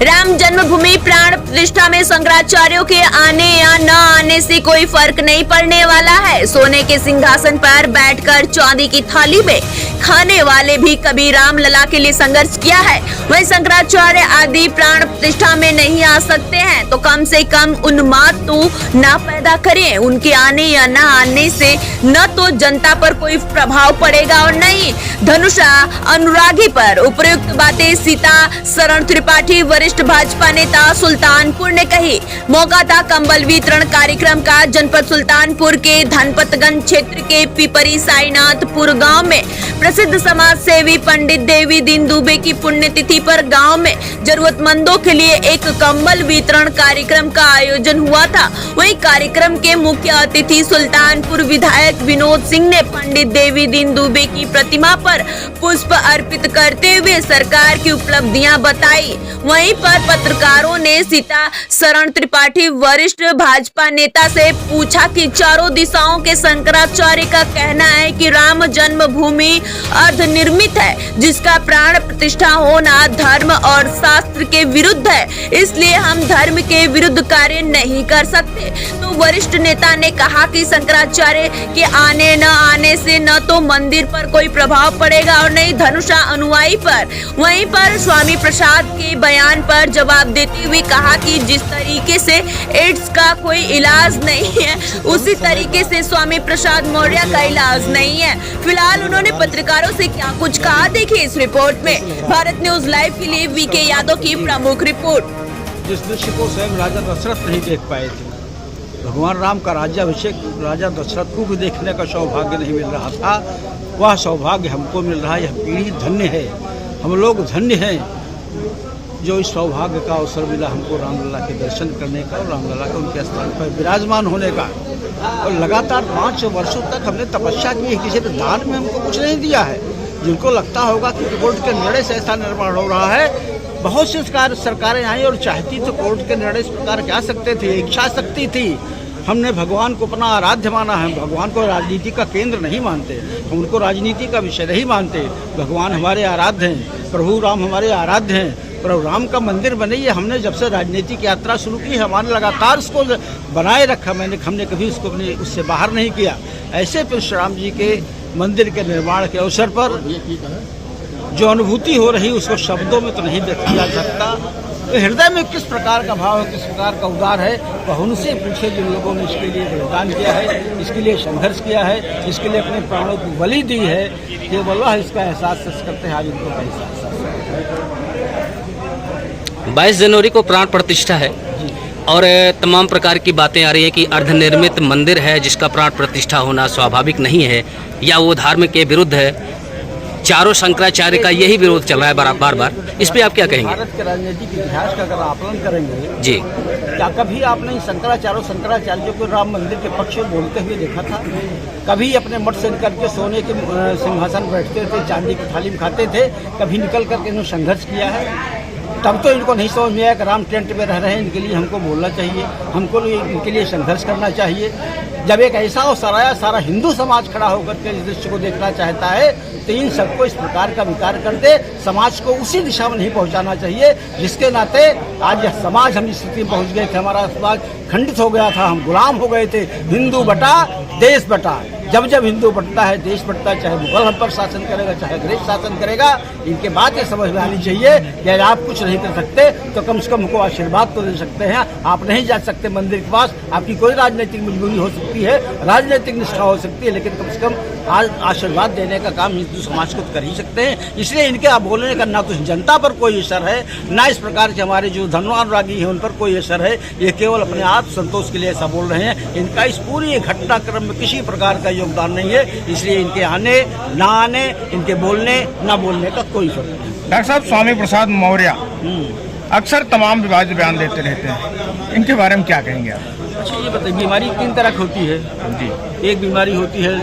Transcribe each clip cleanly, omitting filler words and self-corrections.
राम जन्मभूमि प्राण प्रतिष्ठा में शंकराचार्यों के आने या न आने से कोई फर्क नहीं पड़ने वाला है। सोने के सिंहासन पर बैठकर चांदी की थाली में खाने वाले भी कभी राम लला के लिए संघर्ष किया है। वही शंकराचार्य आदि प्राण प्रतिष्ठा में नहीं आ सकते हैं तो कम से कम उन्माद तो न पैदा करें। उनके आने या न आने से न तो जनता पर कोई प्रभाव पड़ेगा और नहीं धनुषा अनुरागी पर। उपयुक्त बातें सीता शरण त्रिपाठी वरिष्ठ भाजपा नेता सुल्तानपुर ने कही। मौका था कंबल वितरण कार्यक्रम का। जनपद सुल्तानपुर के धनपतगंज क्षेत्र के पिपरी साईनाथपुर गांव में प्रसिद्ध समाज सेवी पंडित देवी दीन दुबे की पुण्यतिथि पर गांव में जरूरतमंदों के लिए एक कंबल वितरण कार्यक्रम का आयोजन हुआ था। वहीं कार्यक्रम के मुख्य अतिथि सुल्तानपुर विधायक विनोद सिंह ने पंडित देवी दीन दुबे की प्रतिमा पर पुष्प अर्पित करते हुए सरकार की उपलब्धियां बताई। वहीं पर पत्रकारों ने सीता शरण त्रिपाठी वरिष्ठ भाजपा नेता से पूछा कि चारों दिशाओं के शंकराचार्य का कहना है कि राम जन्मभूमि अर्धनिर्मित है, जिसका प्राण प्रतिष्ठा होना धर्म और शास्त्र के विरुद्ध है, इसलिए हम धर्म के विरुद्ध कार्य नहीं कर सकते। तो वरिष्ठ नेता ने कहा कि शंकराचार्य के आने न आने से न तो मंदिर पर कोई प्रभाव पड़ेगा और नहीं धनुषा अनुयायी पर। वहीं पर स्वामी प्रसाद के बयान पर जवाब देते हुए कहा कि जिस तरीके से एड्स का कोई इलाज नहीं है उसी तरीके से स्वामी प्रसाद मौर्य का इलाज नहीं है। फिलहाल उन्होंने पत्रकारों से क्या कुछ कहा, देखिए इस रिपोर्ट में। भारत न्यूज लाइव के लिए वीके यादव की प्रमुख रिपोर्ट। जिस दृश्य को स्वयं राजा दशरथ नहीं देख पाए थे, भगवान राम का राज्याभिषेक राजा दशरथ को भी देखने का सौभाग्य नहीं मिल रहा था, वह सौभाग्य हमको मिल रहा है। यह पीढ़ी धन्य है, हम लोग धन्य हैं जो इस सौभाग्य का अवसर मिला हमको रामलला के दर्शन करने का और रामलला के उनके स्थान पर विराजमान होने का। और लगातार 5 वर्षों तक हमने तपस्या की, किसी ने दान में हमको कुछ नहीं दिया है। जिनको लगता होगा कि कोर्ट के निर्णय से ऐसा निर्माण हो रहा है, बहुत सी सरकारें आई और चाहती तो कोर्ट के निर्णय इस प्रकार क्या सकते थे, इच्छा शक्ति थी। हमने भगवान को अपना आराध्य माना है, भगवान को राजनीति का केंद्र नहीं मानते, हम उनको राजनीति का विषय नहीं मानते। भगवान हमारे आराध्य हैं, प्रभु राम हमारे आराध्य हैं। प्रभु राम का मंदिर बने, ये हमने जब से राजनीतिक यात्रा शुरू की हमारे लगातार उसको बनाए रखा। हमने कभी उसको उससे बाहर नहीं किया। ऐसे परशुराम जी के मंदिर के निर्माण के अवसर पर जो अनुभूति हो रही उसको शब्दों में तो नहीं व्यक्त किया जा सकता। तो हृदय में किस प्रकार का भाव है, किस प्रकार का उद्गार है, वह उनसे पूछे जिन लोगों ने इसके लिए बलिदान किया है, इसके लिए संघर्ष किया है, इसके लिए अपने प्राणों की बलि दी है। केवल वह इसका एहसास करते हैं, आज उनको का एहसास। 22 जनवरी को प्राण प्रतिष्ठा है और तमाम प्रकार की बातें आ रही हैं कि अर्धनिर्मित मंदिर है जिसका प्राण प्रतिष्ठा होना स्वाभाविक नहीं है या वो धार्मिक के विरुद्ध है। चारों शंकराचार्य का यही विरोध चल रहा है बार बार। इस पे आप क्या कहेंगे? भारत के राजनीतिक इतिहास का अगर आकलन करेंगे जी, क्या कभी आपने शंकराचार्यों को राम मंदिर के पक्ष में बोलते हुए देखा था? कभी अपने मठ से निकल के सोने के सिंहासन बैठते थे, चांदी की थाली में खाते थे? कभी निकल करके इन्होंने संघर्ष किया है? तब तो इनको नहीं समझ में आया कि राम टेंट में रह रहे हैं, इनके लिए हमको बोलना चाहिए, हमको इनके लिए संघर्ष करना चाहिए। जब एक ऐसा और सारा हिंदू समाज खड़ा होकर के इस दृश्य को देखना चाहता है तो इन सबको इस प्रकार का विकार कर दे, समाज को उसी दिशा में नहीं पहुंचाना चाहिए जिसके नाते आज यह समाज हम इस स्थिति में पहुंच गए थे। हमारा समाज खंडित हो गया था, हम गुलाम हो गए थे। हिंदू बटा देश बटा, जब हिंदू बढ़ता है देश बढ़ता है। चाहे मुगल हम पर शासन करेगा, चाहे अंग्रेज शासन करेगा, इनके बात ये समझ में आनी चाहिए कि आप कुछ नहीं कर सकते तो कम से कम हमको आशीर्वाद तो दे सकते हैं। आप नहीं जा सकते मंदिर के पास, आपकी कोई राजनीतिक मजबूरी हो सकती है, राजनीतिक निष्ठा हो सकती है, लेकिन कम से कम आज आशीर्वाद देने का काम हिंदू समाज को कर ही सकते हैं। इसलिए इनके आप बोलने का ना तो जनता पर कोई असर है, ना इस प्रकार के हमारे जो धर्मानुरागी हैं उन पर कोई असर है। ये केवल अपने आप संतोष के लिए ऐसा बोल रहे हैं। इनका इस पूरी घटनाक्रम में किसी प्रकार का योगदान नहीं है, इसलिए इनके आने ना आने, इनके बोलने ना बोलने का कोई फर्क नहीं। डॉक्टर साहब, स्वामी प्रसाद मौर्य अक्सर तमाम विवादित बयान देते रहते हैं, इनके बारे में क्या कहेंगे आप? अच्छा ये बताइए, बीमारी 3 तरह की होती है जी। एक बीमारी होती है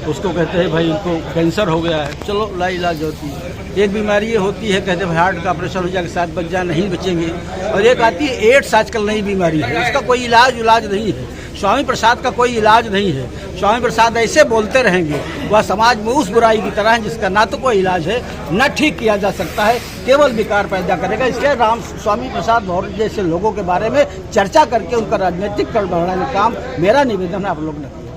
उसको कहते हैं भाई इनको कैंसर हो गया है, चलो लाइलाज होती है। एक बीमारी ये होती है कहते हैं भाई हार्ट का ऑपरेशन हो जाएगा, 7 बच जाए नहीं बचेंगे। और एक आती है एड्स, आजकल नई बीमारी है, उसका कोई इलाज नहीं है। स्वामी प्रसाद का कोई इलाज नहीं है। स्वामी प्रसाद ऐसे बोलते रहेंगे, वह समाज में उस बुराई की तरह है जिसका ना तो कोई इलाज है, न ठीक किया जा सकता है। केवल विकार पैदा करेगा। इसलिए राम स्वामी प्रसाद मौर्य जैसे लोगों के बारे में चर्चा करके उनका राजनीतिक कल बढ़ाने का काम मेरा निवेदन है आप लोग ने